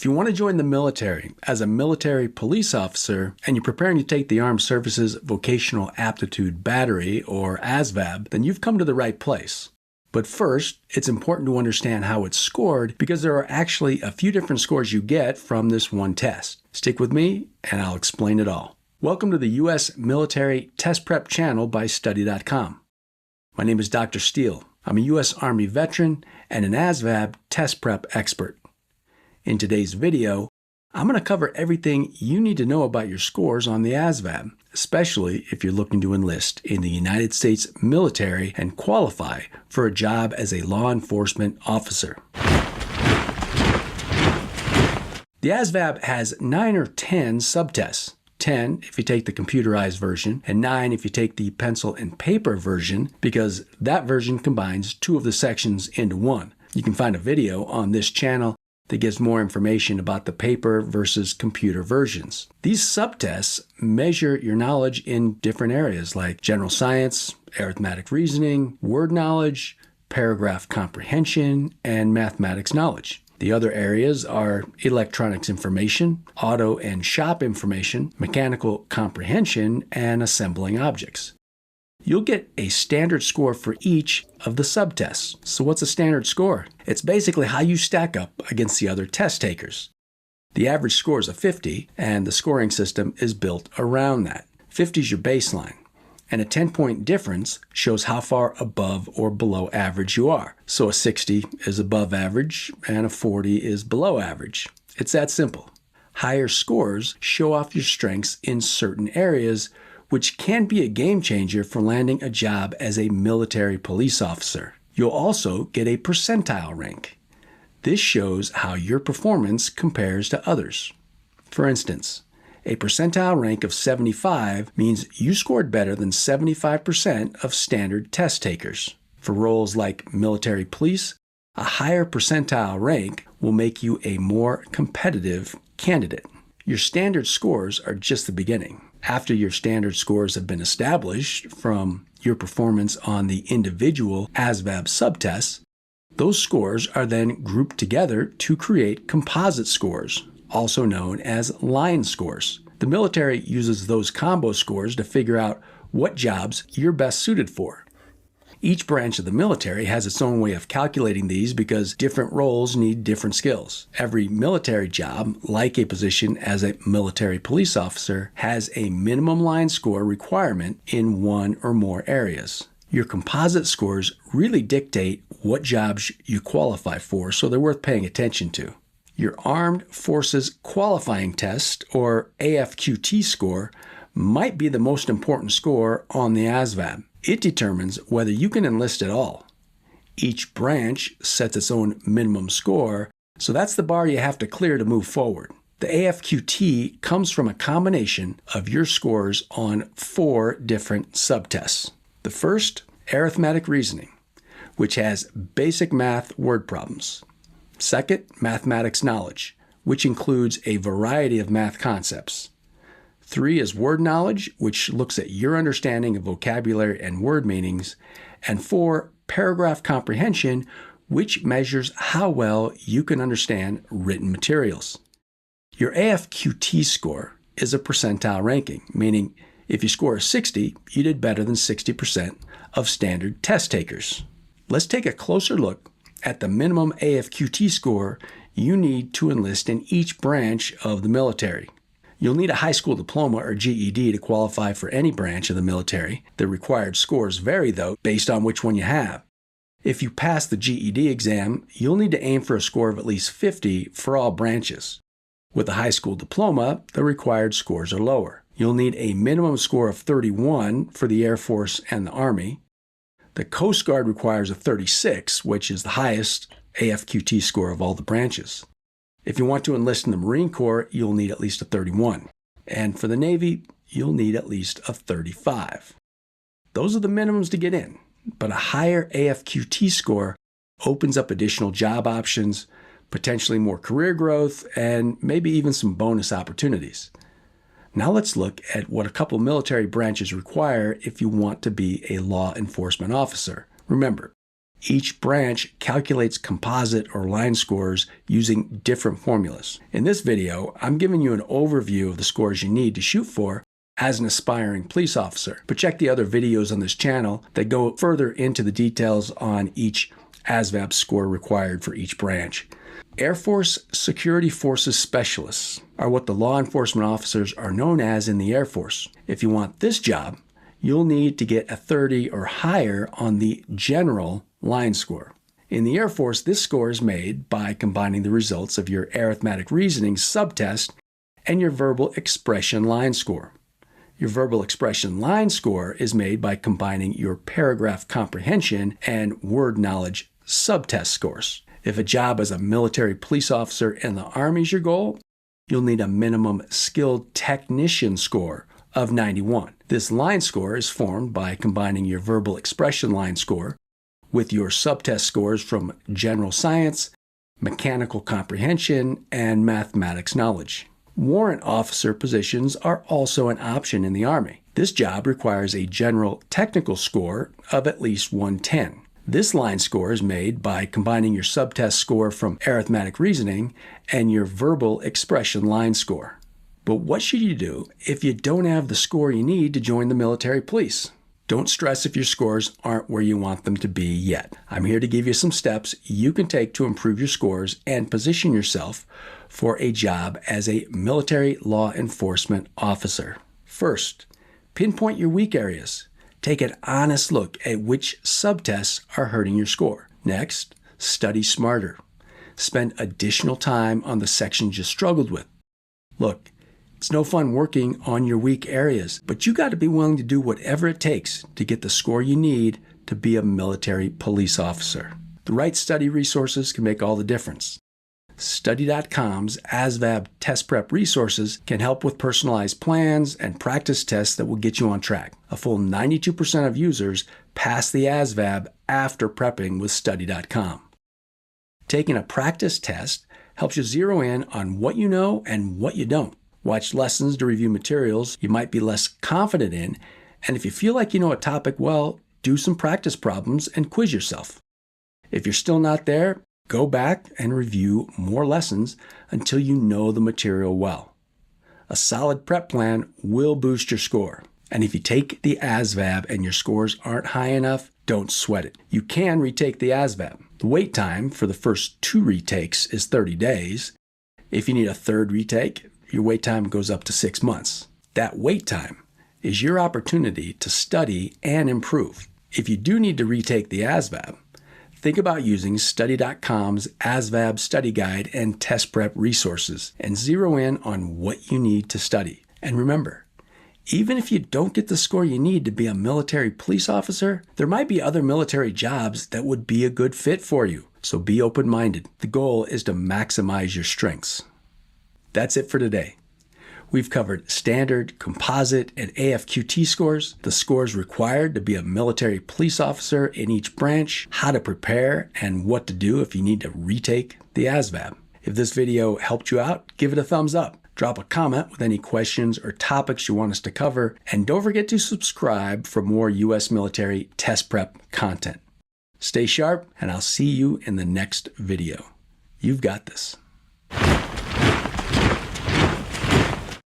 If you want to join the military as a military police officer and you're preparing to take the Armed Services Vocational Aptitude Battery, or ASVAB, then you've come to the right place. But first, it's important to understand how it's scored because there are actually a few different scores you get from this one test. Stick with me and I'll explain it all. Welcome to the U.S. Military Test Prep channel by Study.com. My name is Dr. Steele. I'm a U.S. Army veteran and an ASVAB test prep expert. In today's video, I'm going to cover everything you need to know about your scores on the ASVAB, especially if you're looking to enlist in the United States military and qualify for a job as a law enforcement officer. The ASVAB has 9 or 10 subtests. 10 if you take the computerized version, and 9 if you take the pencil and paper version, because that version combines 2 of the sections into one. You can find a video on this channel that gives more information about the paper versus computer versions. These subtests measure your knowledge in different areas like general science, arithmetic reasoning, word knowledge, paragraph comprehension, and mathematics knowledge. The other areas are electronics information, auto and shop information, mechanical comprehension, and assembling objects. You'll get a standard score for each of the subtests. So what's a standard score? It's basically how you stack up against the other test takers. The average score is a 50, and the scoring system is built around that. 50 is your baseline, and a 10-point difference shows how far above or below average you are. So a 60 is above average, and a 40 is below average. It's that simple. Higher scores show off your strengths in certain areas, which can be a game changer for landing a job as a military police officer. You'll also get a percentile rank. This shows how your performance compares to others. For instance, a percentile rank of 75 means you scored better than 75% of standard test takers. For roles like military police, a higher percentile rank will make you a more competitive candidate. Your standard scores are just the beginning. After your standard scores have been established from your performance on the individual ASVAB subtests, those scores are then grouped together to create composite scores, also known as line scores. The military uses those combo scores to figure out what jobs you're best suited for. Each branch of the military has its own way of calculating these because different roles need different skills. Every military job, like a position as a military police officer, has a minimum line score requirement in one or more areas. Your composite scores really dictate what jobs you qualify for, so they're worth paying attention to. Your Armed Forces Qualifying Test, or AFQT Score, might be the most important score on the ASVAB. It determines whether you can enlist at all. Each branch sets its own minimum score, so that's the bar you have to clear to move forward. The AFQT comes from a combination of your scores on 4 different subtests. The first, arithmetic reasoning, which has basic math word problems. Second, mathematics knowledge, which includes a variety of math concepts. 3 is word knowledge, which looks at your understanding of vocabulary and word meanings. And 4, paragraph comprehension, which measures how well you can understand written materials. Your AFQT score is a percentile ranking, meaning if you score a 60, you did better than 60% of standard test takers. Let's take a closer look at the minimum AFQT score you need to enlist in each branch of the military. You'll need a high school diploma or GED to qualify for any branch of the military. The required scores vary, though, based on which one you have. If you pass the GED exam, you'll need to aim for a score of at least 50 for all branches. With a high school diploma, the required scores are lower. You'll need a minimum score of 31 for the Air Force and the Army. The Coast Guard requires a 36, which is the highest AFQT score of all the branches. If you want to enlist in the Marine Corps, you'll need at least a 31. And for the Navy, you'll need at least a 35. Those are the minimums to get in, but a higher AFQT score opens up additional job options, potentially more career growth, and maybe even some bonus opportunities. Now let's look at what a couple military branches require if you want to be a law enforcement officer. Remember, Each branch calculates composite or line scores using different formulas. In this video, I'm giving you an overview of the scores you need to shoot for as an aspiring police officer. But check the other videos on this channel that go further into the details on each ASVAB score required for each branch. Air Force Security Forces Specialists are what the law enforcement officers are known as in the Air Force. If you want this job, you'll need to get a 30 or higher on the general line score. In the Air Force, this score is made by combining the results of your arithmetic reasoning subtest and your verbal expression line score. Your verbal expression line score is made by combining your paragraph comprehension and word knowledge subtest scores. If a job as a military police officer in the Army is your goal, you'll need a minimum skilled technician score of 91. This line score is formed by combining your verbal expression line score with your subtest scores from general science, mechanical comprehension, and mathematics knowledge. Warrant officer positions are also an option in the Army. This job requires a general technical score of at least 110. This line score is made by combining your subtest score from arithmetic reasoning and your verbal expression line score. But what should you do if you don't have the score you need to join the military police? Don't stress if your scores aren't where you want them to be yet. I'm here to give you some steps you can take to improve your scores and position yourself for a job as a military law enforcement officer. First, pinpoint your weak areas. Take an honest look at which subtests are hurting your score. Next, study smarter. Spend additional time on the sections you struggled with. Look, it's no fun working on your weak areas, but you got to be willing to do whatever it takes to get the score you need to be a military police officer. The right study resources can make all the difference. Study.com's ASVAB test prep resources can help with personalized plans and practice tests that will get you on track. A full 92% of users pass the ASVAB after prepping with Study.com. Taking a practice test helps you zero in on what you know and what you don't. Watch lessons to review materials you might be less confident in, and if you feel like you know a topic well, do some practice problems and quiz yourself. If you're still not there, go back and review more lessons until you know the material well. A solid prep plan will boost your score. And if you take the ASVAB and your scores aren't high enough, don't sweat it. You can retake the ASVAB. The wait time for the first 2 retakes is 30 days. If you need a third retake, your wait time goes up to 6 months. That wait time is your opportunity to study and improve. If you do need to retake the ASVAB, think about using Study.com's ASVAB study guide and test prep resources and zero in on what you need to study. And remember, even if you don't get the score you need to be a military police officer, there might be other military jobs that would be a good fit for you. So be open-minded. The goal is to maximize your strengths. That's it for today. We've covered standard, composite, and AFQT scores, the scores required to be a military police officer in each branch, how to prepare, and what to do if you need to retake the ASVAB. If this video helped you out, give it a thumbs up. Drop a comment with any questions or topics you want us to cover, and don't forget to subscribe for more U.S. military test prep content. Stay sharp, and I'll see you in the next video. You've got this.